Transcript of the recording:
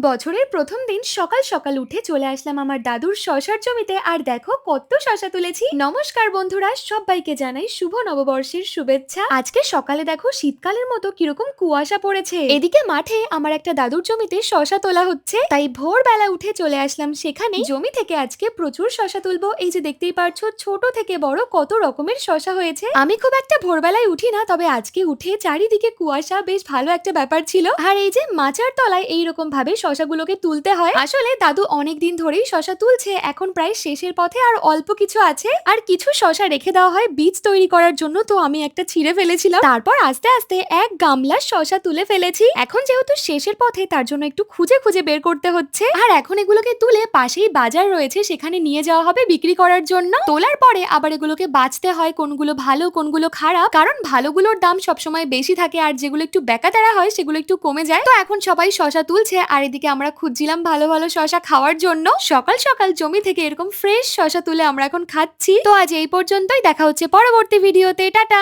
বছরের প্রথম দিন সকাল সকাল উঠে চলে আসলাম আমার দাদুর শশার জমিতে, আর দেখো কত শশা তুলেছি। নমস্কার বন্ধুরা, সবাইকে জানাই শুভ নববর্ষের শুভেচ্ছা। আজকে সকালে দেখো শীতকালের মতো কিরকম কুয়াশা পড়েছে। এদিকে মাঠে আমার একটা দাদুর জমিতে শশা তোলা হচ্ছে, তাই ভোরবেলা উঠে চলে আসলাম সেখানে। জমি থেকে আজকে প্রচুর শশা তুলবো। এই যে দেখতেই পারছো ছোট থেকে বড় কত রকমের শশা হয়েছে। আমি খুব একটা ভোরবেলায় উঠি না, তবে আজকে উঠে চারিদিকে কুয়াশা, বেশ ভালো একটা ব্যাপার ছিল। আর এই যে মাচার তলায় এইরকম ভাবে শশাগুলোকে তুলতে হয়। আসলে দাদু অনেকদিন ধরেই শশা তুলছে, এখন প্রায় শেষের পথে, আর অল্প কিছু আছে। আর কিছু শশা রেখে দেওয়া হয় বীজ তৈরি করার জন্য, তো আমি একটা ছিঁড়ে ফেলেছিলাম। তারপর আস্তে আস্তে এক গামলা শশা তুলে ফেলেছি। এখন যেহেতু শেষের পথে, তার জন্য একটু খুঁজে খুঁজে বের করতে হচ্ছে। আর এখন এগুলোকে তুলে পাশেই বাজার রয়েছে, সেখানে নিয়ে যাওয়া হবে বিক্রি করার জন্য। তোলার পরে আবার এগুলোকে বাছতে হয় কোনগুলো ভালো কোনগুলো খারাপ, কারণ ভালোগুলোর দাম সবসময় বেশি থাকে, আর যেগুলো একটু বেকাতেরা হয় সেগুলো একটু কমে যায়। তো এখন সবাই শশা তুলছে, আর এদিকে আমরা খুঁজছিলাম ভালো ভালো শশা খাওয়ার জন্য। সকাল সকাল জমি থেকে এরকম ফ্রেশ শশা তুলে আমরা এখন খাচ্ছি। তো আজ এই পর্যন্তই, দেখা হচ্ছে পরবর্তী ভিডিওতে। টাটা।